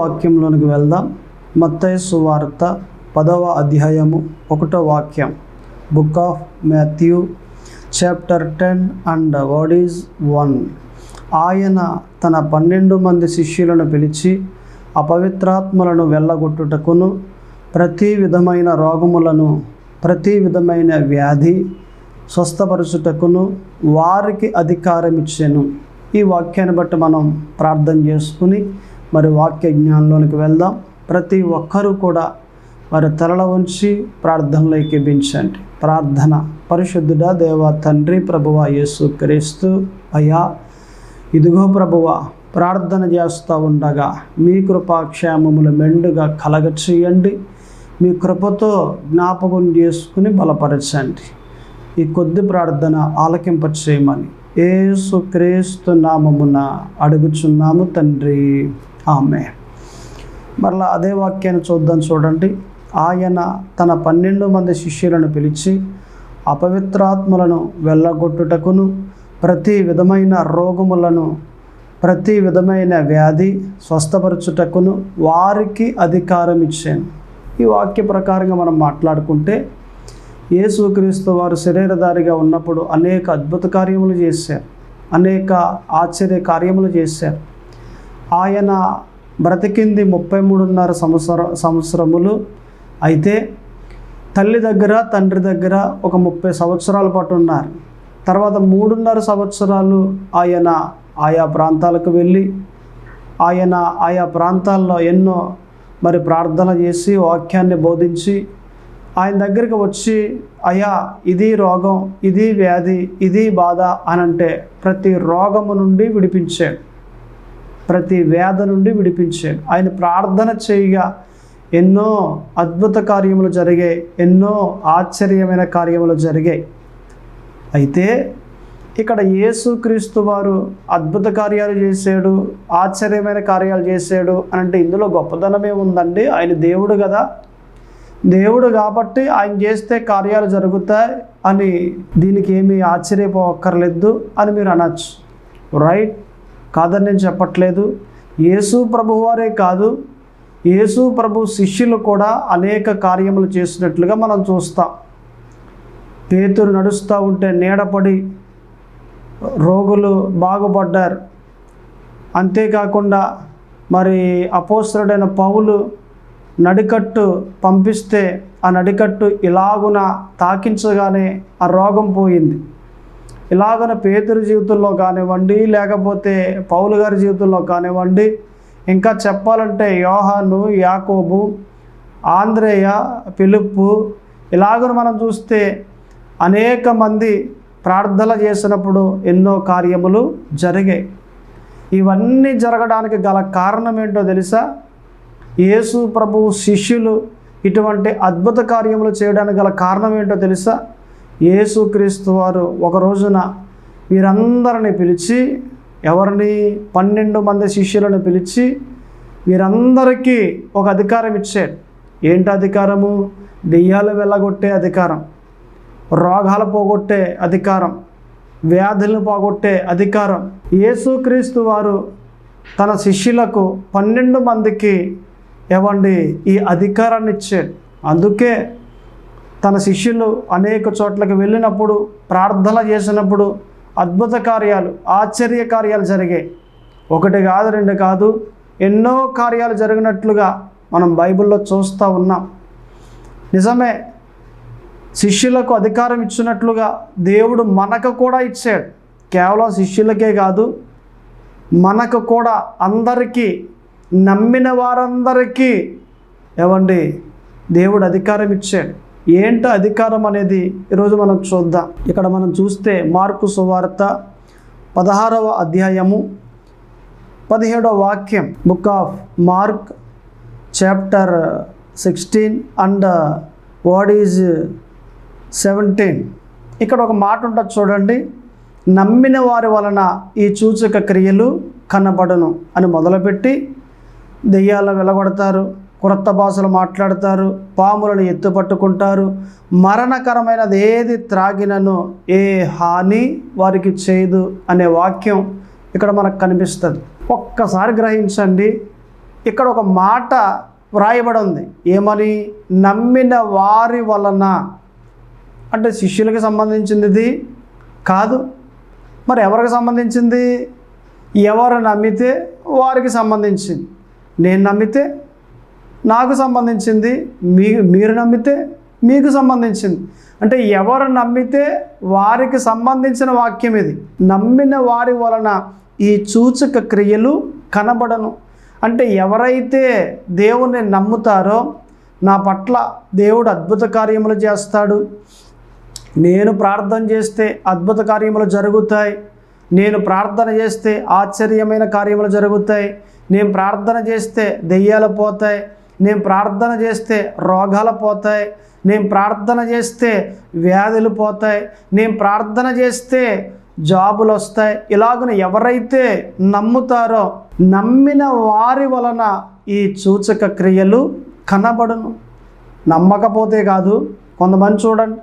వాక్యంలోనికి వెళ్దాం. మత్తయి సువార్త 10వ అధ్యాయము 1వ వాక్యం. Book of Matthew chapter 10 and word is 1. ఆయన తన 12 మంది శిష్యులను పిలిచి అపవిత్రాత్మలను వెళ్ళగొట్టుటకును, ప్రతి విధమైన రోగములను, ప్రతి విధమైన వ్యాధి స్వస్థపరచుటకును వారికి అధికారం ఇచ్చెను. ఈ వాక్యాన్ని బట్టి మనం ప్రార్థన చేసుకుని మరి వాక్య జ్ఞానంలోనికి వెళ్దాం. ప్రతి ఒక్కరూ కూడా మరి తలల ఉంచి ప్రార్థనలో ఎక్కించండి. ప్రార్థన. పరిశుద్ధుడా దేవా తండ్రి, ప్రభువా యేసు క్రీస్తు అయ్యా, ఇదిగో ప్రభువా, ప్రార్థన చేస్తూ ఉండగా మీ కృపాక్షేమములు మెండుగా కలగ చేయండి. మీ కృపతో జ్ఞాపకం చేసుకుని బలపరచండి. ఈ కొద్ది ప్రార్థన ఆలకింప చేయమని యేసు క్రీస్తు నామమున అడుగుచున్నాము తండ్రి, ఆమేన్. మరలా అదే వాక్యాన్ని చూద్దాం. చూడండి. ఆయన తన 12 మంది శిష్యులను పిలిచి అపవిత్రాత్మలను వెళ్ళగొట్టుటకును, ప్రతి విధమైన రోగములను, ప్రతి విధమైన వ్యాధి స్వస్థపరచుటకును వారికి అధికారం ఇచ్చాను. ఈ వాక్య ప్రకారంగా మనం మాట్లాడుకుంటే, యేసుక్రీస్తు వారు శరీరధారిగా ఉన్నప్పుడు అనేక అద్భుత కార్యములు చేశారు, అనేక ఆశ్చర్య కార్యములు చేశారు. ఆయన బ్రతికింది 33.5 సంవత్సరములు. అయితే తల్లి దగ్గర, తండ్రి దగ్గర ఒక 30 సంవత్సరాల పాటు ఉన్నారు. తర్వాత 3.5 సంవత్సరాలు ఆయన ఆయా ప్రాంతాలకు వెళ్ళి ఆయన ఆయా ప్రాంతాల్లో ఎన్నో మరి ప్రార్థన చేసి వాక్యాన్ని బోధించి ఆయన దగ్గరికి వచ్చి, అయ్యా ఇది రోగం, ఇది వ్యాధి, ఇది బాధ అని అంటే ప్రతి రోగము నుండి విడిపించాడు, ప్రతి వ్యాధి నుండి విడిపించాడు. ఆయన ప్రార్థన చేయగా ఎన్నో అద్భుత కార్యములు జరిగాయి, ఎన్నో ఆశ్చర్యమైన కార్యములు జరిగాయి. అయితే ఇక్కడ యేసుక్రీస్తు వారు అద్భుత కార్యాలు చేశాడు, ఆశ్చర్యమైన కార్యాలు చేశాడు అని అంటే ఇందులో గొప్పదనమే ఉందండి. ఆయన దేవుడు కదా, దేవుడు కాబట్టి ఆయన చేస్తే కార్యాలు జరుగుతాయి అని దీనికి ఏమీ ఆశ్చర్యపోక్కర్లేదు అని మీరు అనొచ్చు. రైట్, కాదని నేను చెప్పట్లేదు. యేసు ప్రభు వారే కాదు, యేసు ప్రభు శిష్యులు కూడా అనేక కార్యములు చేసినట్లుగా మనం చూస్తాం. పేతురు నడుస్తూ ఉంటే నీడపడి రోగులు బాగుపడ్డారు. అంతేకాకుండా మరి అపోస్తలుడైన పౌలు నడికట్టు పంపిస్తే ఆ నడికట్టు ఇలాగున తాకించగానే ఆ రోగం పోయింది. ఇలాగున పేతురు జీవితంలో కానివ్వండి, లేకపోతే పౌలు గారి జీవితంలో కానివ్వండి, ఇంకా చెప్పాలంటే యోహాను, యాకోబు, ఆంద్రేయ, ఫిలిప్పు, ఇలాగున మనం చూస్తే అనేక మంది ప్రార్థన చేసినప్పుడు ఎన్నో కార్యములు జరిగాయి. ఇవన్నీ జరగడానికి గల కారణం ఏంటో తెలుసా? యేసు ప్రభు శిష్యులు ఇటువంటి అద్భుత కార్యములు చేయడానికి గల కారణం ఏంటో తెలుసా? యేసుక్రీస్తు వారు ఒక రోజున వీరందరిని పిలిచి, ఎవరిని? 12 మంది శిష్యులను పిలిచి వీరందరికీ ఒక అధికారం ఇచ్చాడు. ఏంటి అధికారము? దెయ్యాలు వెళ్ళగొట్టే అధికారం, రోగాలు పోగొట్టే అధికారం, వ్యాధులను పోగొట్టే అధికారం. యేసుక్రీస్తు వారు తన శిష్యులకు 12 మందికి ఈ అధికారాన్ని ఇచ్చాడు. అందుకే తన శిష్యులు అనేక చోట్లకి వెళ్ళినప్పుడు, ప్రార్థన చేసినప్పుడు అద్భుత కార్యాలు, ఆశ్చర్య కార్యాలు జరిగాయి. 1 కాదు, 2 కాదు, ఎన్నో కార్యాలు జరిగినట్లుగా మనం బైబిల్లో చూస్తూ ఉన్నాం. నిజమే, శిష్యులకు అధికారం ఇచ్చినట్లుగా దేవుడు మనకు కూడా ఇచ్చాడు. కేవలం శిష్యులకే కాదు, మనకు కూడా, అందరికీ, నమ్మిన వారందరికీ దేవుడు అధికారం ఇచ్చాడు. ఏంటో అధికారం అనేది ఈరోజు మనం చూద్దాం. ఇక్కడ మనం చూస్తే మార్కు సువార్త 16వ అధ్యాయము 17వ వాక్యం. Book of mark chapter 16 and word is 17. ఇక్కడ ఒక మాట ఉంటుంది చూడండి. నమ్మిన వారి వలన ఈ సూచక క్రియలు కనబడును అని మొదలుపెట్టి దెయ్యాలను వెళ్ళగొడతారు, క్రొత్త భాషలు మాట్లాడతారు, పాములను ఎత్తుపట్టుకుంటారు, మరణకరమైనది ఏది త్రాగినను ఏ హాని వారికి చేయదు అనే వాక్యం ఇక్కడ మనకు కనిపిస్తుంది. ఒక్కసారి గ్రహించండి, ఇక్కడ ఒక మాట వ్రాయబడి ఉంది. ఏమని? నమ్మిన వారి వలన. అంటే శిష్యులకి సంబంధించింది ఇది కాదు. మరి ఎవరికి సంబంధించింది? ఎవరు నమ్మితే వారికి సంబంధించింది. నేను నమ్మితే నాకు సంబంధించింది, మీరు నమ్మితే మీకు సంబంధించింది. అంటే ఎవరు నమ్మితే వారికి సంబంధించిన వాక్యం ఇది. నమ్మిన వారి వలన ఈ సూచక క్రియలు కనబడను. అంటే ఎవరైతే దేవుణ్ణి నమ్ముతారో నా పట్ల దేవుడు అద్భుత కార్యములు చేస్తాడు, నేను ప్రార్థన చేస్తే అద్భుత కార్యములు జరుగుతాయి, నేను ప్రార్థన చేస్తే ఆశ్చర్యమైన కార్యములు జరుగుతాయి, నేను ప్రార్థన చేస్తే దెయ్యాలు పోతాయి, నేను ప్రార్థన చేస్తే రోగాలు పోతాయి, నేను ప్రార్థన చేస్తే వ్యాధులు పోతాయి, నేను ప్రార్థన చేస్తే జాబులు వస్తాయి. ఇలాగను ఎవరైతే నమ్ముతారో నమ్మిన వారి వలన ఈ సూచక క్రియలు కనబడును. నమ్మకపోతే కాదు. కొంతమంది చూడండి,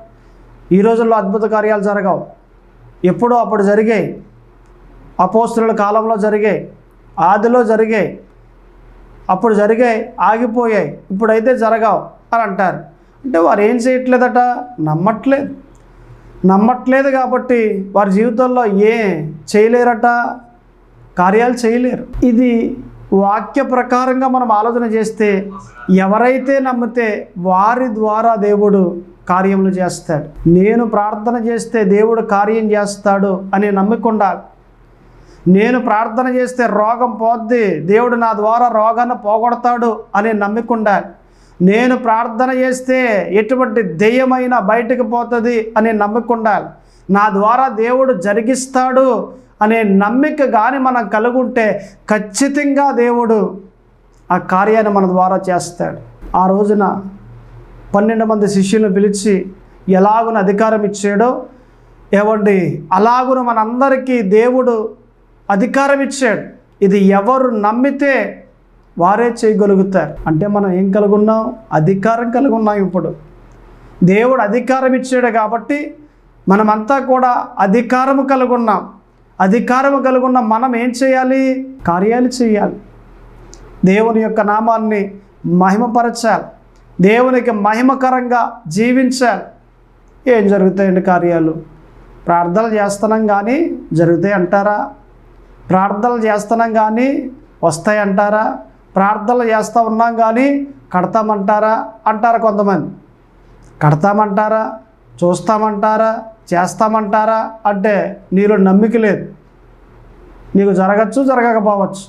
ఈ రోజుల్లో అద్భుత కార్యాలు జరగవు, ఎప్పుడో అప్పుడు జరిగాయి, అపోస్తలుల కాలంలో జరిగాయి, ఆదిలో జరిగాయి, అప్పుడు జరిగాయి, ఆగిపోయాయి, ఇప్పుడైతే జరగవు అని అంటారు. అంటే వారు ఏం చేయట్లేదట? నమ్మట్లేదు కాబట్టి వారి జీవితంలో చేయలేరట, కార్యాలు చేయలేరు. ఇది వాక్య ప్రకారంగా మనం ఆలోచన చేస్తే ఎవరైతే నమ్మితే వారి ద్వారా దేవుడు కార్యములు చేస్తాడు. నేను ప్రార్థన చేస్తే దేవుడు కార్యం చేస్తాడు అని నమ్మకుండా, నేను ప్రార్థన చేస్తే రోగం పోద్ది, దేవుడు నా ద్వారా రోగాన్ని పోగొడతాడు అని నమ్మకుండా, నేను ప్రార్థన చేస్తే ఎటువంటి దెయ్యమైనా బయటకు పోతుంది అని నమ్మకుండా, నా ద్వారా దేవుడు జరిగిస్తాడు అనే నమ్మిక కానీ మనం కలుగుంటే ఖచ్చితంగా దేవుడు ఆ కార్యాన్ని మన ద్వారా చేస్తాడు. ఆ రోజున 12 మంది శిష్యులను పిలిచి ఎలాగున అధికారం ఇచ్చాడో, ఏవండి అలాగున మనందరికీ దేవుడు అధికారం ఇచ్చాడు. ఇది ఎవరు నమ్మితే వారే చేయగలుగుతారు. అంటే మనం ఏం కలుగున్నాం? అధికారం కలిగి ఉన్నాం. ఇప్పుడు దేవుడు అధికారం ఇచ్చాడు కాబట్టి మనమంతా కూడా అధికారము కలిగి ఉన్నాం. అధికారము కలిగి ఉన్న మనం ఏం చేయాలి? కార్యాలు చేయాలి. దేవుని యొక్క నామాన్ని మహిమపరచాలి, దేవునికి మహిమకరంగా జీవించాలి. ఏం జరుగుతాయండి కార్యాలు? ప్రార్థనలు చేస్తున్నాం కానీ జరుగుతాయి అంటారా? ప్రార్థనలు చేస్తున్నాం కానీ వస్తాయంటారా? ప్రార్థనలు చేస్తూ ఉన్నాం కానీ కడతామంటారా? అంటారా కొంతమంది. కడతామంటారా, చూస్తామంటారా, చేస్తామంటారా అంటే నీలో నమ్మిక లేదు. నీకు జరగచ్చు, జరగకపోవచ్చు.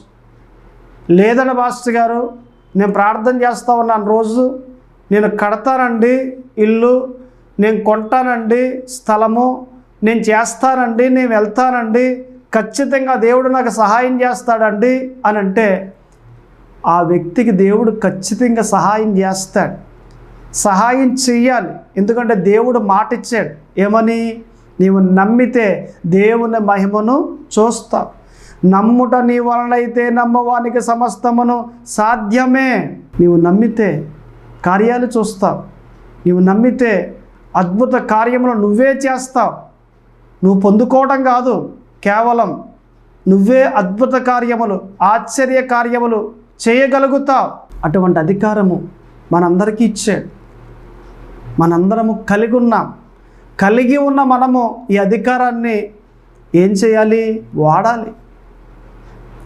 లేదండి పాస్టర్ గారు, నేను ప్రార్థన చేస్తూ ఉన్నాను రోజు, నేను కడతానండి ఇల్లు, నేను కొంటానండి స్థలము, నేను చేస్తానండి, నేను వెళ్తానండి, ఖచ్చితంగా దేవుడు నాకు సహాయం చేస్తాడండి అని అంటే ఆ వ్యక్తికి దేవుడు ఖచ్చితంగా సహాయం చేస్తాడు. సహాయం చెయ్యాలి. ఎందుకంటే దేవుడు మాట ఇచ్చాడు. ఏమని? నీవు నమ్మితే దేవుని మహిమను చూస్తావు. నమ్ముట నీ వలనైతే నమ్మవానికి సమస్తమును సాధ్యమే. నీవు నమ్మితే కార్యాలు చూస్తావు. నీవు నమ్మితే అద్భుత కార్యములు నువ్వే చేస్తావు. నువ్వు పొందుకోవడం కాదు, కేవలం నువ్వే అద్భుత కార్యములు, ఆశ్చర్య కార్యములు చేయగలుగుతావు. అటువంటి అధికారము మనందరికీ ఇచ్చాడు. మనందరము కలిగి ఉన్న మనము ఈ అధికారాన్ని ఏం చేయాలి? వాడాలి.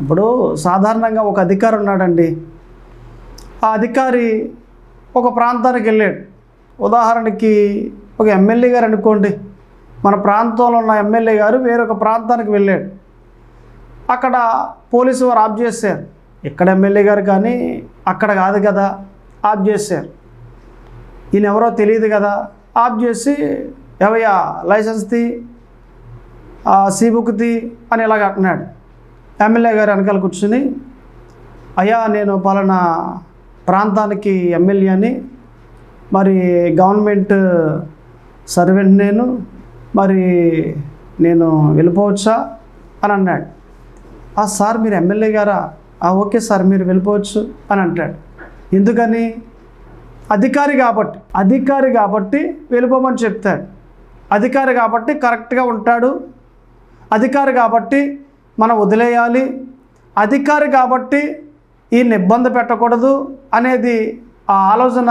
ఇప్పుడు సాధారణంగా ఒక అధికారి ఉన్నాడండి. ఆ అధికారి ఒక ప్రాంతానికి వెళ్ళాడు. ఉదాహరణకి ఒక ఎమ్మెల్యే గారు అనుకోండి, మన ప్రాంతంలో ఉన్న ఎమ్మెల్యే గారు వేరొక ప్రాంతానికి వెళ్ళాడు. అక్కడ పోలీసు వారు ఆఫ్ చేశారు. ఇక్కడ ఎమ్మెల్యే గారు కానీ అక్కడ కాదు కదా, ఆఫ్ చేశారు. ఈయన ఎవరో తెలియదు కదా, ఆఫ్ చేసి ఎవయ్యా లైసెన్స్ది, సీ బుక్ది అని ఇలాగ అంటున్నాడు. ఎమ్మెల్యే గారు వెనకాల కూర్చుని, అయ్యా నేను పలానా ప్రాంతానికి ఎమ్మెల్యేని, మరి గవర్నమెంట్ సర్వెంట్ మరి నేను వెళ్ళిపోవచ్చా అని అన్నాడు. సార్ మీరు ఎమ్మెల్యే గారా? ఓకే సార్ మీరు వెళ్ళిపోవచ్చు అని అంటాడు. ఎందుకని? అధికారి కాబట్టి వెళ్ళిపోమని చెప్తాడు. అధికారి కాబట్టి కరెక్ట్గా ఉంటాడు. అధికారి కాబట్టి మనం వదిలేయాలి. అధికారి కాబట్టి ఈయన్ని ఇబ్బంది పెట్టకూడదు అనేది ఆ ఆలోచన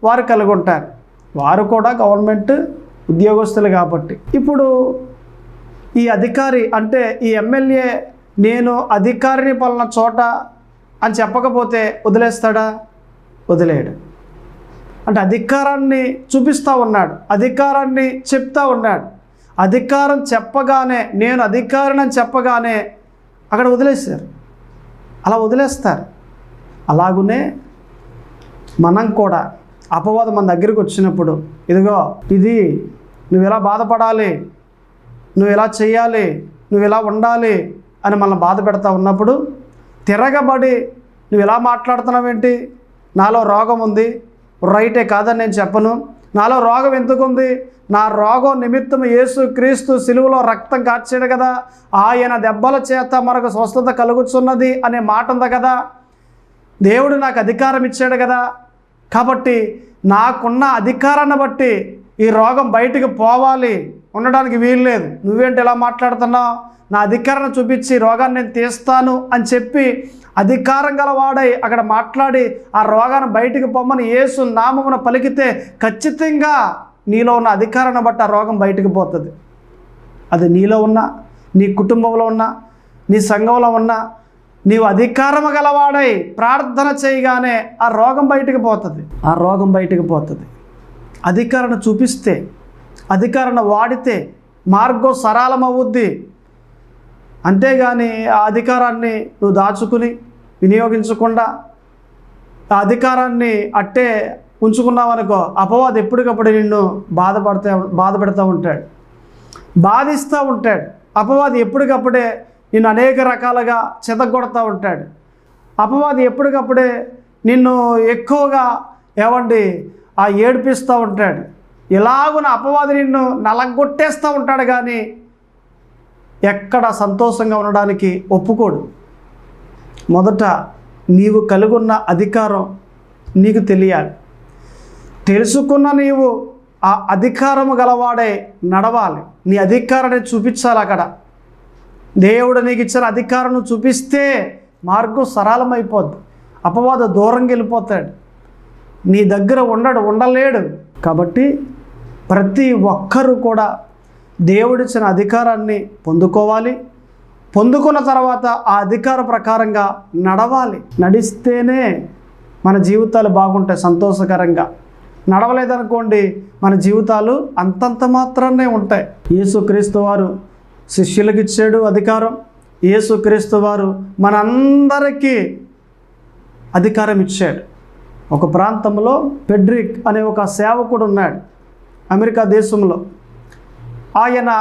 వారు కలిగి ఉంటారు. వారు కూడా గవర్నమెంట్ ఉద్యోగస్తులు కాబట్టి. ఇప్పుడు ఈ అధికారి అంటే ఈ ఎమ్మెల్యే నేను అధికారిని పలానా చోట అని చెప్పకపోతే వదిలేస్తాడా? వదిలేయడు. అంటే అధికారాన్ని చూపిస్తూ ఉన్నాడు, అధికారాన్ని చెప్తా ఉన్నాడు. అధికారం చెప్పగానే నేను అధికారిని అని చెప్పగానే అక్కడ వదిలేశారు. అలా వదిలేస్తారు. అలాగునే మనం కూడా అపవాదం మన దగ్గరికి వచ్చినప్పుడు ఇదిగో ఇది నువ్వు ఇలా బాధపడాలి, నువ్వు ఇలా చేయాలి, నువ్వు ఇలా ఉండాలి అని మనల్ని బాధ పెడతా ఉన్నప్పుడు తిరగబడి నువ్వు ఇలా మాట్లాడుతున్నావేంటి, నాలో రోగం ఉంది, రైటే కాదని నేను చెప్పను, నాలో రోగం ఎందుకుంది, నా రోగం నిమిత్తం యేసు క్రీస్తు సిలువలో రక్తం కార్చాడు కదా, ఆయన దెబ్బల చేత మనకు స్వస్థత కలుగుతున్నది అనే మాట ఉంది కదా, దేవుడు నాకు అధికారం ఇచ్చాడు కదా, కాబట్టి నాకున్న అధికారాన్ని బట్టి ఈ రోగం బయటికి పోవాలి, ఉండడానికి వీలు లేదు, నువ్వేంటి ఇలా మాట్లాడుతున్నావు, నా అధికారాన్ని చూపించి రోగాన్ని నేను తీస్తాను అని చెప్పి అధికారం గలవాడై అక్కడ మాట్లాడి ఆ రోగాన్ని బయటికి పొమ్మని యేసు నామమున పలికితే ఖచ్చితంగా నీలో ఉన్న అధికారాన్ని బట్టి ఆ రోగం బయటికి పోతుంది. అది నీలో ఉన్న, నీ కుటుంబంలో ఉన్న, నీ సంఘంలో ఉన్న, నీవు అధికారం గలవాడై ప్రార్థన చేయగానే ఆ రోగం బయటికి పోతుంది. ఆ రోగం బయటికి పోతుంది. అధికారాన్ని చూపిస్తే, అధికారాన్ని వాడితే మార్గం సరళమవుద్ది. అంతేగాని ఆ అధికారాన్ని నువ్వు దాచుకుని వినియోగించకుండా ఆ అధికారాన్ని అట్టే ఉంచుకున్నావనుకో అపవాది ఎప్పటికప్పుడు నిన్ను బాధ పెడతా ఉంటాడు, బాధిస్తూ ఉంటాడు. అపవాది ఎప్పటికప్పుడే నిన్ను అనేక రకాలుగా చెదగొడతా ఉంటాడు. అపవాది ఎప్పటికప్పుడే నిన్ను ఎక్కువగా ఏడిపిస్తూ ఉంటాడు. ఇలాగున అపవాది నిన్ను నలగొట్టేస్తూ ఉంటాడు, కానీ ఎక్కడ సంతోషంగా ఉండడానికి ఒప్పుకోడు. మొదట నీవు కలిగున్న అధికారం నీకు తెలియాలి. తెలుసుకున్న నీవు ఆ అధికారము గలవాడే నడవాలి. నీ అధికారాన్ని చూపించాలి. అక్కడ దేవుడు నీకు ఇచ్చిన అధికారం చూపిస్తే మార్గం సరళమైపోద్ది. అపవాద దూరంగా వెళ్ళిపోతాడు, నీ దగ్గర ఉండలేడు. కాబట్టి ప్రతి ఒక్కరూ కూడా దేవుడిచ్చిన అధికారాన్ని పొందుకోవాలి. పొందుకున్న తర్వాత ఆ అధికార ప్రకారంగా నడవాలి. నడిస్తేనే మన జీవితాలు బాగుంటాయి సంతోషకరంగా. నడవలేదనుకోండి మన జీవితాలు అంతంత మాత్రాన్నే ఉంటాయి. యేసుక్రీస్తు వారు శిష్యులకు ఇచ్చాడు అధికారం. యేసుక్రీస్తు వారు మనందరికీ అధికారం ఇచ్చాడు. ఒక ప్రాంతంలో పెడ్రిక్ అనే ఒక సేవకుడు ఉన్నాడు అమెరికా దేశంలో. ఆయన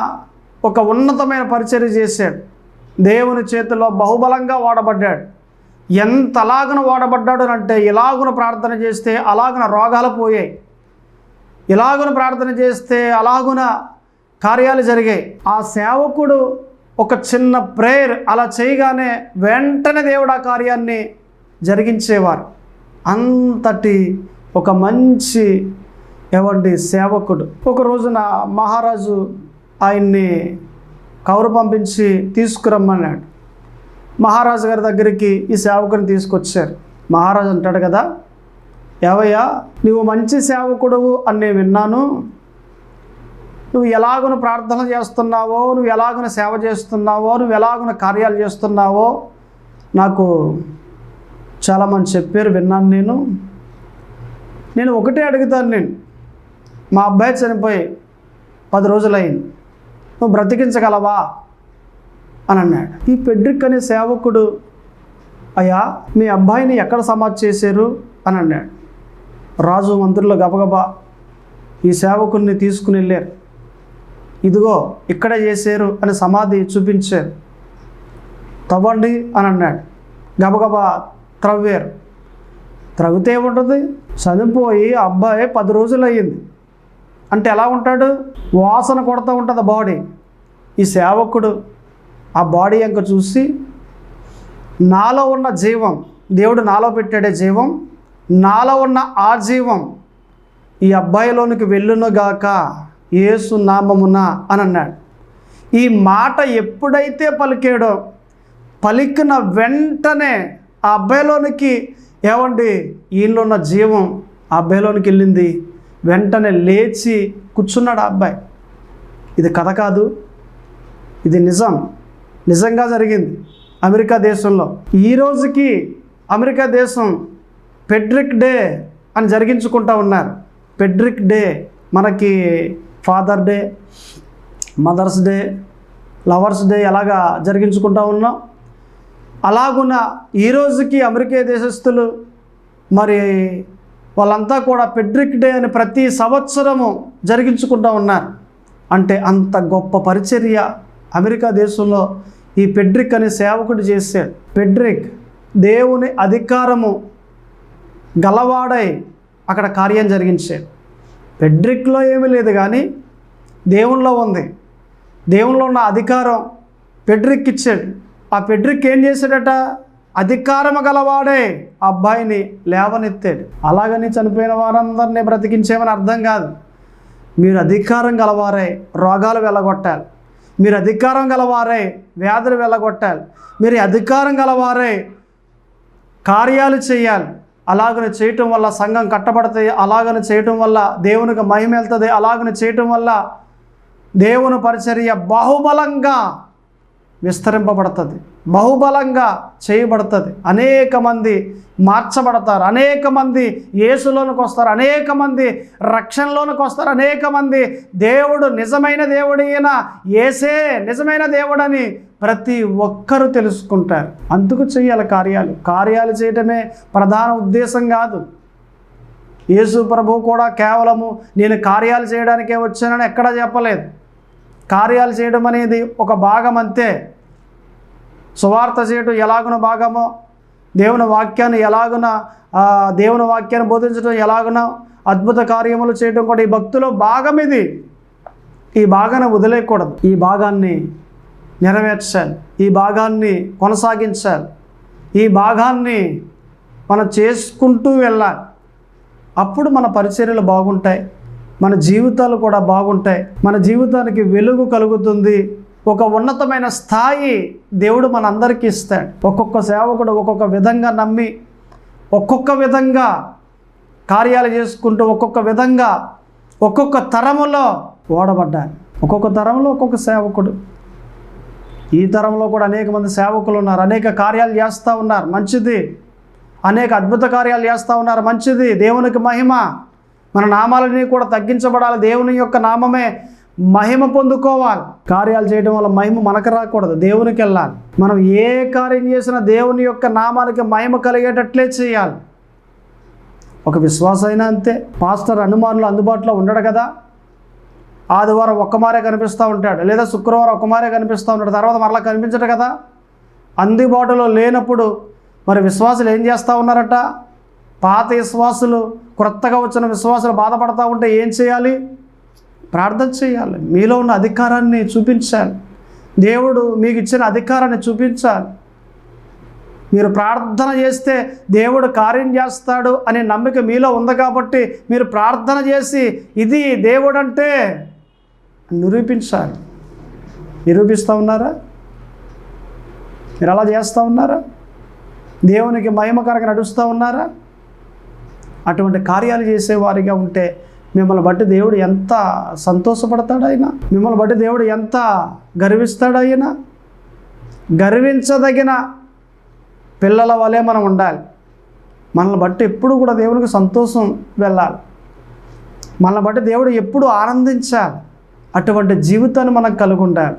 ఒక ఉన్నతమైన పరిచర్య చేశాడు. దేవుని చేతిలో బహుబలంగా వాడబడ్డాడు. ఎంతలాగున వాడబడ్డాడు అంటే ఇలాగున ప్రార్థన చేస్తే అలాగున రోగాలు పోయాయి, ఇలాగున ప్రార్థన చేస్తే అలాగున కార్యాలు జరిగాయి. ఆ సేవకుడు ఒక చిన్న ప్రేయర్ అలా చేయగానే వెంటనే దేవుడు ఆ కార్యాన్ని జరిగించేవారు. అంతటి ఒక మంచి సేవకుడు. ఒక రోజున మహారాజు ఆయన్ని కౌరు పంపించి తీసుకురమ్మన్నాడు. మహారాజు గారి దగ్గరికి ఈ సేవకుని తీసుకొచ్చారు. మహారాజు అంటాడు కదా, ఏవయ్యా నువ్వు మంచి సేవకుడువు అని నేను విన్నాను, నువ్వు ఎలాగున ప్రార్థన చేస్తున్నావో, నువ్వు ఎలాగున సేవ చేస్తున్నావో, నువ్వు ఎలాగున కార్యాలు చేస్తున్నావో నాకు చాలామంది చెప్పారు, విన్నాను. నేను ఒకటే అడుగుతాను, మా అబ్బాయి చనిపోయి 10 రోజులైంది, నువ్వు బ్రతికించగలవా అని అన్నాడు. ఈ పెడ్రిక్ అనే సేవకుడు, అయ్యా మీ అబ్బాయిని ఎక్కడ సమాధి చేశారు అని అన్నాడు. రాజు మంత్రులు గబగబా ఈ సేవకుడిని తీసుకుని వెళ్ళారు. ఇదిగో ఇక్కడ చేశారు అని సమాధి చూపించారు. తవ్వండి అని అన్నాడు. గబగబా త్రవ్వారు. త్రవ్వితే ఏముంటుంది, చనిపోయి అబ్బాయి 10 రోజులు అయ్యింది అంటే ఎలా ఉంటాడు, వాసన కొడుతూ ఉంటుంది బాడీ. ఈ సేవకుడు ఆ బాడీ అంక చూసి నాలో ఉన్న జీవం, దేవుడు నాలో పెట్టాడే జీవం, నాలో ఉన్న ఆ జీవం ఈ అబ్బాయిలోనికి వెళ్ళునుగాక యేసు నామమున అని అన్నాడు. ఈ మాట ఎప్పుడైతే పలికాడో పలికిన వెంటనే ఆ అబ్బాయిలోనికి ఏమండి ఈయనలో ఉన్న జీవం ఆ అబ్బాయిలోనికి వెళ్ళింది. వెంటనే లేచి కూర్చున్నాడు ఆ అబ్బాయి. ఇది కథ కాదు, ఇది నిజంగా జరిగింది అమెరికా దేశంలో. ఈ రోజుకి అమెరికా దేశం పెడ్రిక్ డే అని జరిగించుకుంటూ ఉన్నారు. పెడ్రిక్ డే మనకి father day, mothers day, lovers day ఎలాగా జరిగించుకుంటూ ఉన్నాం, అలాగున్న ఈ రోజుకి అమెరికా దేశస్తులు మరి వాళ్ళంతా కూడా పెడ్రిక్ డే అని ప్రతి సంవత్సరము జరిగించుకుంటూ ఉన్నారు. అంటే అంత గొప్ప పరిచర్య అమెరికా దేశంలో ఈ పెడ్రిక్ అనే సేవకుడు చేశాడు. పెడ్రిక్ దేవుని అధికారము గలవాడై అక్కడ కార్యం జరిగించాడు. పెడ్రిక్లో ఏమీ లేదు కానీ దేవునిలో ఉంది. దేవునిలో ఉన్న అధికారం పెడ్రిక్ ఇచ్చాడు. ఆ పెడ్రిక్ ఏం చేశాడట? అధికారము గలవాడే ఆ అబ్బాయిని లేవనెత్తాడు. అలాగని చనిపోయిన వారందరినీ బ్రతికించేమని అర్థం కాదు. మీరు అధికారం గలవారే రోగాలు వెళ్ళగొట్టాలి, మీరు అధికారం గలవారే వ్యాధులు వెళ్ళగొట్టాలి, మీరు అధికారం గలవారే కార్యాలు చేయాలి. అలాగని చేయటం వల్ల సంఘం కట్టబడుతుంది, అలాగని చేయటం వల్ల దేవునికి మహిమ వెళ్తుంది, అలాగని చేయటం వల్ల దేవుని పరిచర్య బహుబలంగా విస్తరింపబడుతుంది, బహుబలంగా చేయబడుతుంది. అనేక మంది మార్చబడతారు, అనేక మంది యేసులోనికి వస్తారు, అనేక మంది రక్షణలోనికి వస్తారు, అనేక మంది దేవుడు నిజమైన దేవుడు, ఈయన యేసే నిజమైన దేవుడని ప్రతి ఒక్కరూ తెలుసుకుంటారు. అందుకు చేయాలి కార్యాలు చేయటమే ప్రధాన ఉద్దేశం కాదు. యేసు ప్రభువు కూడా కేవలము నేను కార్యాలు చేయడానికే వచ్చానని ఎక్కడా చెప్పలేదు. కార్యాలు చేయడం అనేది ఒక భాగం అంతే. సువార్త చేయడం ఎలాగున భాగమో, దేవుని వాక్యాన్ని బోధించడం ఎలాగునో, అద్భుత కార్యములు చేయడం కూడా ఈ భక్తిలో భాగం. ఇది ఈ భాగాన్ని వదిలేయకూడదు, ఈ భాగాన్ని నెరవేర్చాలి, ఈ భాగాన్ని కొనసాగించాలి, ఈ భాగాన్ని మనం చేసుకుంటూ వెళ్ళాలి. అప్పుడు మన పరిచర్యలు బాగుంటాయి, మన జీవితాలు కూడా బాగుంటాయి, మన జీవితానికి వెలుగు కలుగుతుంది, ఒక ఉన్నతమైన స్థాయి దేవుడు మనందరికీ ఇస్తాడు. ఒక్కొక్క సేవకుడు ఒక్కొక్క విధంగా నమ్మి, ఒక్కొక్క విధంగా కార్యాలు చేసుకుంటూ, ఒక్కొక్క విధంగా ఒక్కొక్క తరములో ఓడబడ్డారు. ఒక్కొక్క తరంలో ఒక్కొక్క సేవకుడు. ఈ తరంలో కూడా అనేక మంది సేవకులు ఉన్నారు, అనేక కార్యాలు చేస్తూ ఉన్నారు, మంచిది. అనేక అద్భుత కార్యాలు చేస్తూ ఉన్నారు, మంచిది. దేవునికి మహిమ. మన నామాలని కూడా తగ్గించబడాలి, దేవుని యొక్క నామమే మహిమ పొందుకోవాలి. కార్యాలు చేయడం వల్ల మహిమ మనకు రాకూడదు, దేవునికి వెళ్ళాలి. మనం ఏ కార్యం చేసినా దేవుని యొక్క నామానికి మహిమ కలిగేటట్లే చేయాలి. ఒక విశ్వాసైనా అంతే. పాస్టర్ అనుమానులు అందుబాటులో ఉండడు కదా. ఆదివారం ఒక్కమారే కనిపిస్తూ ఉంటాడు, లేదా శుక్రవారం ఒక్కమారే కనిపిస్తూ ఉంటాడు, తర్వాత మరలా కనిపించడు కదా. అందుబాటులో లేనప్పుడు మరి విశ్వాసులు ఏం చేస్తూ ఉన్నారట? పాత విశ్వాసులు, క్రొత్తగా వచ్చిన విశ్వాసులు బాధపడతా ఉంటే ఏం చేయాలి? ప్రార్థన చేయాలి, మీలో ఉన్న అధికారాన్ని చూపించాలి, దేవుడు మీకు ఇచ్చిన అధికారాన్ని చూపించాలి. మీరు ప్రార్థన చేస్తే దేవుడు కార్యం చేస్తాడు అనే నమ్మిక మీలో ఉంది కాబట్టి మీరు ప్రార్థన చేసి ఇది దేవుడు అంటే నిరూపించాలి. నిరూపిస్తూ ఉన్నారా? మీరు అలా చేస్తూ ఉన్నారా? దేవునికి మహిమకరంగా నడుస్తూ ఉన్నారా? అటువంటి కార్యాలు చేసేవారిగా ఉంటే మిమ్మల్ని బట్టి దేవుడు ఎంత సంతోషపడతాడు ఆయన, మిమ్మల్ని బట్టి దేవుడు ఎంత గర్విస్తాడు ఆయన. గర్వించదగిన పిల్లల వలె మనం ఉండాలి. మనల్ని బట్టి ఎప్పుడు కూడా దేవునికి సంతోషం వెళ్ళాలి, మనల్ని బట్టి దేవుడు ఎప్పుడు ఆనందించాలి. అటువంటి జీవితాన్ని మనం కలిగి ఉండాలి.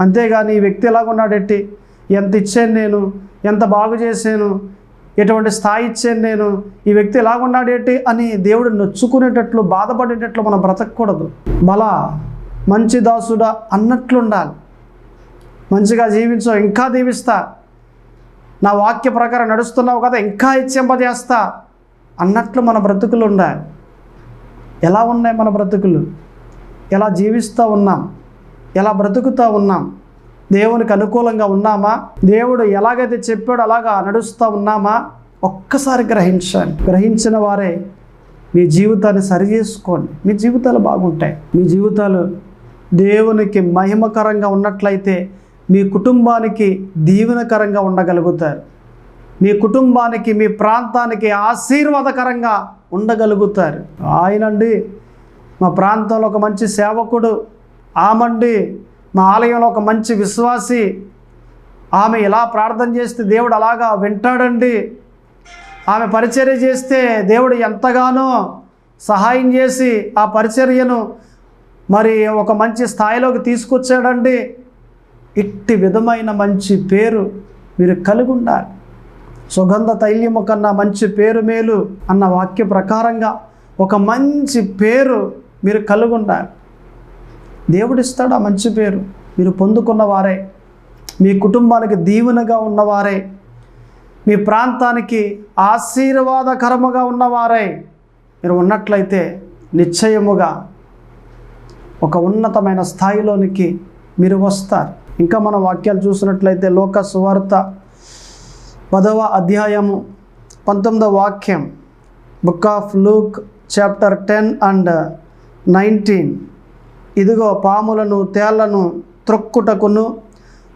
అంతేగాని ఈ వ్యక్తి ఎలాగున్నాడెట్టి, ఎంత ఇచ్చాను నేను, ఎంత బాగు చేశాను, ఎటువంటి స్థాయి ఇచ్చాను నేను, ఈ వ్యక్తి ఎలాగున్నాడేంటి అని దేవుడు నొచ్చుకునేటట్లు, బాధపడేటట్లు మనం బ్రతకూడదు. బలా మంచి దాసుడా అన్నట్లు ఉండాలి. మంచిగా జీవించు, ఇంకా దీవిస్తా, నా వాక్య ప్రకారం నడుస్తున్నావు కదా, ఇంకా ఇచ్చింపజేస్తా అన్నట్లు మన బ్రతుకులు ఉండాలి. ఎలా ఉన్నాయి మన బ్రతుకులు? ఎలా జీవిస్తూ ఉన్నాం? ఎలా బ్రతుకుతూ ఉన్నాం? దేవునికి అనుకూలంగా ఉన్నామా? దేవుడు ఎలాగైతే చెప్పాడో అలాగా నడుస్తూ ఉన్నామా? ఒక్కసారి గ్రహించండి. గ్రహించిన వారే మీ జీవితాన్ని సరి చేసుకోండి, మీ జీవితాలు బాగుంటాయి. మీ జీవితాలు దేవునికి మహిమకరంగా ఉన్నట్లయితే మీ కుటుంబానికి దీవెనకరంగా ఉండగలుగుతారు. మీ కుటుంబానికి, మీ ప్రాంతానికి ఆశీర్వాదకరంగా ఉండగలుగుతారు. ఆయనండి మా ప్రాంతంలో ఒక మంచి సేవకుడు, ఆమండి మా ఆలయంలో ఒక మంచి విశ్వాసి, ఆమె ఇలా ప్రార్థన చేస్తే దేవుడు అలాగా వింటాడండి, ఆమె పరిచర్య చేస్తే దేవుడు ఎంతగానో సహాయం చేసి ఆ పరిచర్యను మరి ఒక మంచి స్థాయిలోకి తీసుకొచ్చాడండి. ఇట్టి విధమైన మంచి పేరు మీరు కలిగి ఉండాలి. సుగంధ తైల్యము కన్నా మంచి పేరు మేలు అన్న వాక్య ప్రకారంగా ఒక మంచి పేరు మీరు కలిగి ఉండాలి. దేవుడిస్తాడు ఆ మంచి పేరు. మీరు పొందుకున్నవారే, మీ కుటుంబానికి దీవెనగా ఉన్నవారే, మీ ప్రాంతానికి ఆశీర్వాదకరముగా ఉన్నవారే మీరు ఉన్నట్లయితే నిశ్చయముగా ఒక ఉన్నతమైన స్థాయిలోనికి మీరు వస్తారు. ఇంకా మన వాక్యాలు చూసినట్లయితే లోక సువార్త 10వ అధ్యాయము 19వ వాక్యం, book of Luke chapter 10 and 19. ఇదిగో పాములను తేళ్లను త్రొక్కుటకును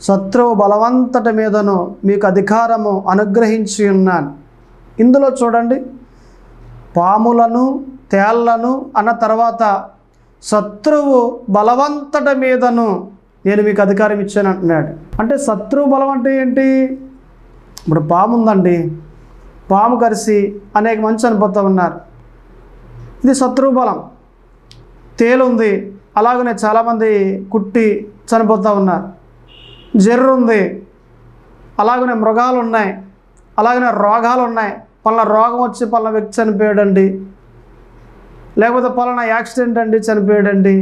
శత్రువు బలవంతటి మీదను మీకు అధికారము అనుగ్రహించి ఉన్నాను. ఇందులో చూడండి, పాములను తేళ్లను అన్న తర్వాత శత్రువు బలవంతటి మీదను నేను మీకు అధికారం ఇచ్చాను అంటున్నాడు. అంటే శత్రువు బలం అంటే ఏంటి? ఇప్పుడు పాము ఉందండి, పాము కరిసి అనేక మంది చనిపోతూ ఉన్నారు, ఇది శత్రువు బలం. తేలుంది, అలాగనే చాలామంది కుట్టి చనిపోతూ ఉన్నారు. జర్రు ఉంది, అలాగనే మృగాలు ఉన్నాయి, అలాగనే రోగాలు ఉన్నాయి. పలానా రోగం వచ్చి పలానా వ్యక్తి చనిపోయాడండి, లేకపోతే పలానా యాక్సిడెంట్ అండి చనిపోయాడండి.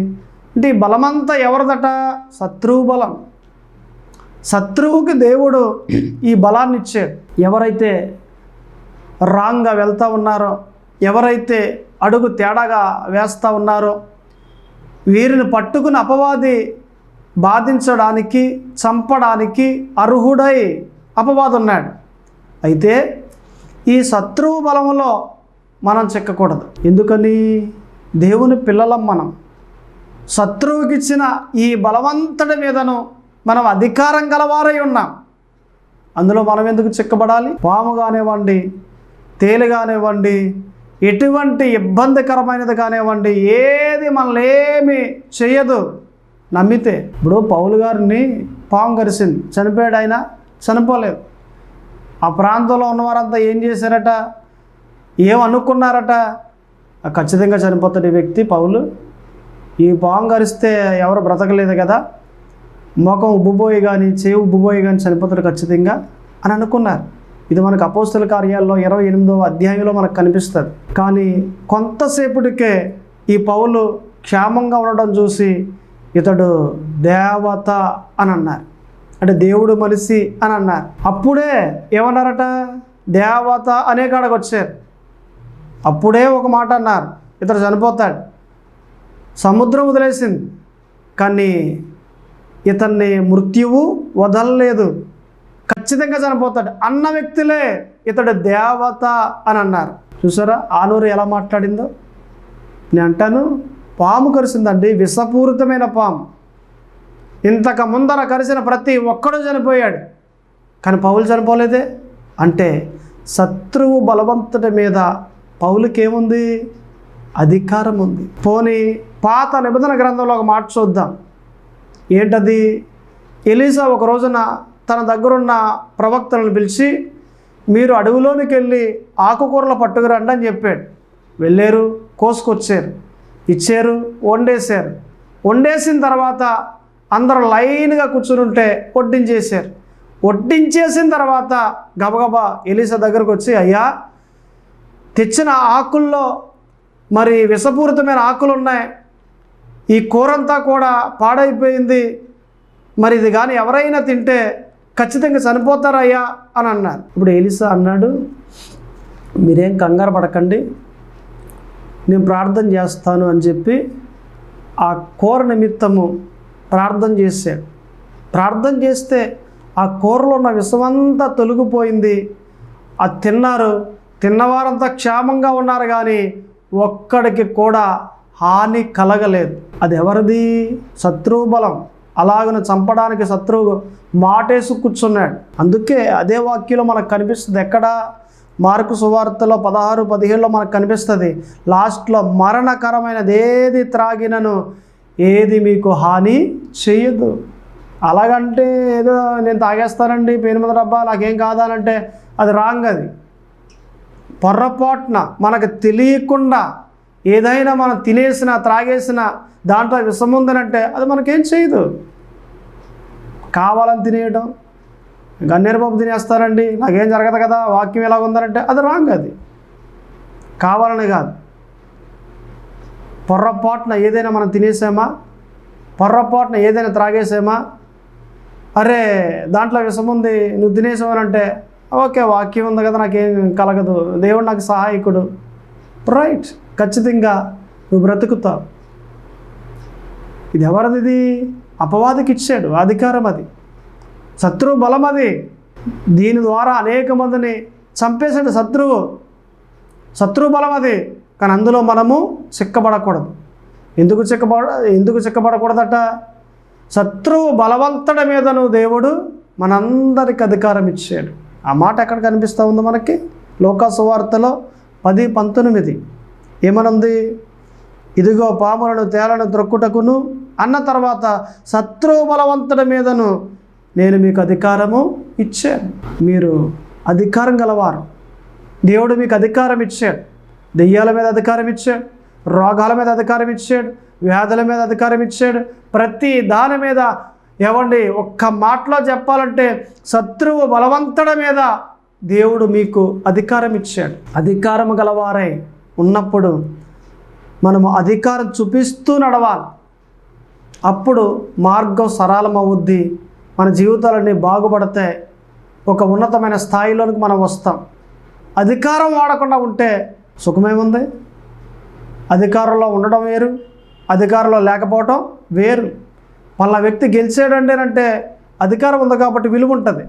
అంటే ఈ బలమంతా ఎవరిదట? శత్రువు బలం. శత్రువుకి దేవుడు ఈ బలాన్ని ఇచ్చాడు. ఎవరైతే రాంగ్గా వెళ్తూ ఉన్నారో, ఎవరైతే అడుగు తేడాగా వేస్తూ ఉన్నారో వీరిని పట్టుకుని అపవాది బాధించడానికి, చంపడానికి అర్హుడై అపవాది ఉన్నాడు. అయితే ఈ శత్రువు బలములో మనం చిక్కకూడదు. ఎందుకని? దేవుని పిల్లలం మనం. శత్రువుకి ఇచ్చిన ఈ బలవంతుడి మీదను మనం అధికారం గలవారై ఉన్నాం. అందులో మనం ఎందుకు చిక్కబడాలి? పాము కానివ్వండి, తేలు కానివ్వండి, ఎటువంటి ఇబ్బందికరమైనది కానివ్వండి, ఏది మనల్ని ఏమి చేయదు నమ్మితే. ఇప్పుడు పౌలు గారిని పాము కరిసింది, చనిపోయాడు. ఆయన చనిపోలేదు. ఆ ప్రాంతంలో ఉన్నవారంతా ఏం చేశారట? ఏమనుకున్నారట? ఖచ్చితంగా చనిపోతాడు ఈ వ్యక్తి పౌలు, ఈ పాము కరిస్తే ఎవరు బ్రతకలేదు కదా, ముఖం ఉబ్బుబోయి కానీ చెవి ఉబ్బుబోయి కానీ చనిపోతాడు ఖచ్చితంగా అని అనుకున్నారు. ఇది మనకు అపోస్తల కార్యాల్లో 28వ అధ్యాయంలో మనకు కనిపిస్తుంది. కానీ కొంతసేపటికే ఈ పౌలు క్షేమంగా ఉండడం చూసి ఇతడు దేవత అని అన్నారు, అంటే దేవుడు మనిషి అని అన్నారు. అప్పుడే ఏమన్నారట? దేవత అనే కాడకు వచ్చారు. అప్పుడే ఒక మాట అన్నారు, ఇతడు చనిపోతాడు. సముద్రం వదిలేసింది, కానీ ఇతన్ని మృత్యువు వదలలేదు, ఖచ్చితంగా చనిపోతాడు అన్న వ్యక్తులే ఇతడు దేవత అని అన్నారు. చూసారా ఆ నోరు ఎలా మాట్లాడిందో? నేను అంటాను, పాము కరిసిందండి, విషపూరితమైన పాము. ఇంతకు ముందర కరిసిన ప్రతి ఒక్కడూ చనిపోయాడు, కానీ పౌలు చనిపోలేదే. అంటే శత్రువు బలవంతుడి మీద పౌలుకి ఏముంది? అధికారం ఉంది. పోనీ పాత నిబంధన గ్రంథంలో ఒక మాట చూద్దాం. ఏంటది? ఎలీసా ఒక రోజున తన దగ్గరున్న ప్రవక్తలను పిలిచి, మీరు అడవిలోనికి వెళ్ళి ఆకుకూరలు పట్టుకురండి అని చెప్పాడు. వెళ్ళారు, కోసుకొచ్చారు, ఇచ్చారు, వండేశారు. వండేసిన తర్వాత అందరూ లైన్గా కూర్చుని ఉంటే వడ్డించేశారు. వడ్డించేసిన తర్వాత గబగబా ఎలీసా దగ్గరకు వచ్చి, అయ్యా తెచ్చిన ఆకుల్లో మరి విషపూరితమైన ఆకులు ఉన్నాయి, ఈ కూరంతా కూడా పాడైపోయింది, మరి ఇది కానీ ఎవరైనా తింటే ఖచ్చితంగా చనిపోతారయ్యా అని అన్నారు. ఇప్పుడు ఎలీసా అన్నాడు, మీరేం కంగారు పడకండి, నేను ప్రార్థన చేస్తాను అని చెప్పి ఆ కూర నిమిత్తము ప్రార్థన చేశాడు. ప్రార్థన చేస్తే ఆ కూరలో ఉన్న విషమంతా తొలగిపోయింది. అది తిన్నారు, తిన్నవారంతా క్షేమంగా ఉన్నారు, కానీ ఒక్కడికి కూడా హాని కలగలేదు. అది ఎవరిది? శత్రువు బలం. అలాగను చంపడానికి శత్రువు మాటేసి కూర్చున్నాడు. అందుకే అదే వాక్యంలో మనకు కనిపిస్తుంది. ఎక్కడ? మార్కు సువార్తలో 16-17లో మనకు కనిపిస్తుంది. లాస్ట్లో మరణకరమైనది ఏది త్రాగినను ఏది మీకు హాని చేయదు. అలాగంటే ఏదో నేను తాగేస్తానండి పేరు మీద డబ్బా నాకేం కాదానంటే అది రాంగ్. అది పొర్రపాటున మనకు తెలియకుండా ఏదైనా మనం తినేసినా త్రాగేసినా దాంట్లో విషం ఉందనంటే అది మనకేం చేయదు. కావాలని తినేయడం, గన్నేరు పప్పు తినేస్తారండి నాకేం జరగదు కదా వాక్యం ఎలా ఉందనంటే అది రాంగ్. అది కావాలని కాదు. పొర్రపాటున ఏదైనా మనం తినేసామా, పొర్రపాటున ఏదైనా త్రాగేసామా, అరే దాంట్లో విషం ఉంది నువ్వు తినేసావనంటే ఓకే వాక్యం ఉంది కదా నాకేం కలగదు, దేవుడు నాకు సహాయకుడు, రైట్, ఖచ్చితంగా నువ్వు బ్రతుకుతావు. ఇది ఎవరిది? ఇది అపవాదికి ఇచ్చాడు అధికారం. అది శత్రువు బలం. అది దీని ద్వారా అనేక మందిని చంపేశాడు శత్రువు బలం అది. కానీ అందులో మనము చిక్కబడకూడదు. ఎందుకు చిక్కబడకూడదట? శత్రువు బలవంతుడి మీదను దేవుడు మనందరికి అధికారం ఇచ్చాడు. ఆ మాట ఎక్కడ కనిపిస్తూ ఉంది మనకి? లోకా సువార్తలో 10:19 ఏమనుంది? ఇదిగో పాములను తేలను త్రొక్కుటకును అన్న తర్వాత శత్రువు బలవంతుడి మీదను నేను మీకు అధికారము ఇచ్చాను. మీరు అధికారం గలవారు. దేవుడు మీకు అధికారం ఇచ్చాడు. దెయ్యాల మీద అధికారం ఇచ్చాడు, రోగాల మీద అధికారం ఇచ్చాడు, వ్యాధుల మీద అధికారం ఇచ్చాడు. ప్రతి దాని మీద ఏమండి ఒక్క మాటలో చెప్పాలంటే శత్రువు బలవంతుడి మీద దేవుడు మీకు అధికారం ఇచ్చాడు. అధికారం గలవారై ఉన్నప్పుడు మనము అధికారం చూపిస్తూ నడవాలి. అప్పుడు మార్గం సరళమవుద్ది. మన జీవితాలన్నీ బాగుపడతాయి. ఒక ఉన్నతమైన స్థాయిలోనికి మనం వస్తాం. అధికారం వాడకుండా ఉంటే సుఖమేముంది? అధికారంలో ఉండడం వేరు, అధికారంలో లేకపోవటం వేరు. పలానా వ్యక్తి గెలిచాడంటే అధికారం ఉంది కాబట్టి విలువ ఉంటుంది.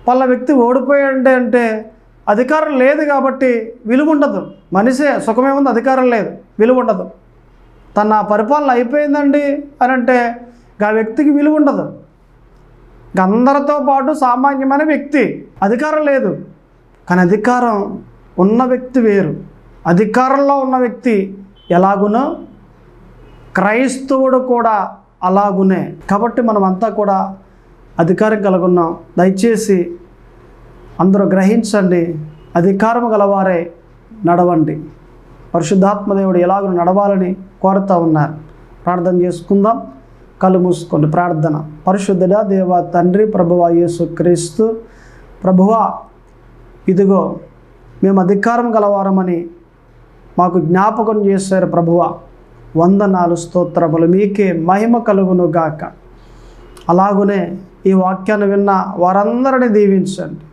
పలానా వ్యక్తి ఓడిపోయాడంటే అంటే అధికారం లేదు కాబట్టి విలువ ఉండదు. మనిషే సుఖమేముంది? అధికారం లేదు, విలువ ఉండదు. తన పరిపాలన అయిపోయిందండి అని అంటే ఆ వ్యక్తికి విలువ ఉండదు. అందరితో పాటు సామాన్యమైన వ్యక్తి, అధికారం లేదు కానీ అధికారం ఉన్న వ్యక్తి వేరు. అధికారంలో ఉన్న వ్యక్తి ఎలాగునో క్రైస్తవుడు కూడా అలాగునే. కాబట్టి మనం అంతా కూడా అధికారం కలుగున్నాం. దయచేసి అందరూ గ్రహించండి, అధికారము గలవారే నడవండి. పరిశుద్ధాత్మదేవుడు ఎలాగో నడవాలని కోరుతూ ఉన్నారు. ప్రార్థన చేసుకుందాం. కళ్ళు మూసుకోండి. ప్రార్థన. పరిశుద్ధుడా దేవ తండ్రి, ప్రభువా యేసు క్రీస్తు, ప్రభువా ఇదిగో మేము అధికారం గలవారమని మాకు జ్ఞాపకం చేశారు. ప్రభువా వందనాలు, స్తోత్రములు. మీకే మహిమ కలుగును గాక. అలాగునే ఈ వాక్యాన్ని విన్న వారందరినీ దీవించండి.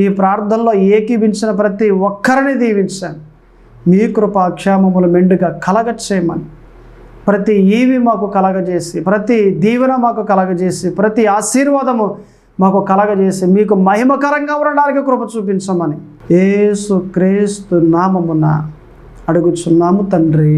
ఈ ప్రార్థనలో ఏకీభించిన ప్రతి ఒక్కరిని దీవించండి. మీ కృపా క్షేమములు మెండుగా కలగచేయమని, ప్రతి ఈవి మాకు కలగజేసి, ప్రతి దీవెన మాకు కలగజేసి, ప్రతి ఆశీర్వాదము మాకు కలగజేసి మీకు మహిమకరంగా ఉండడానికి కృప చూపించమని యేసు క్రీస్తు నామమున అడుగుచున్నాము తండ్రి.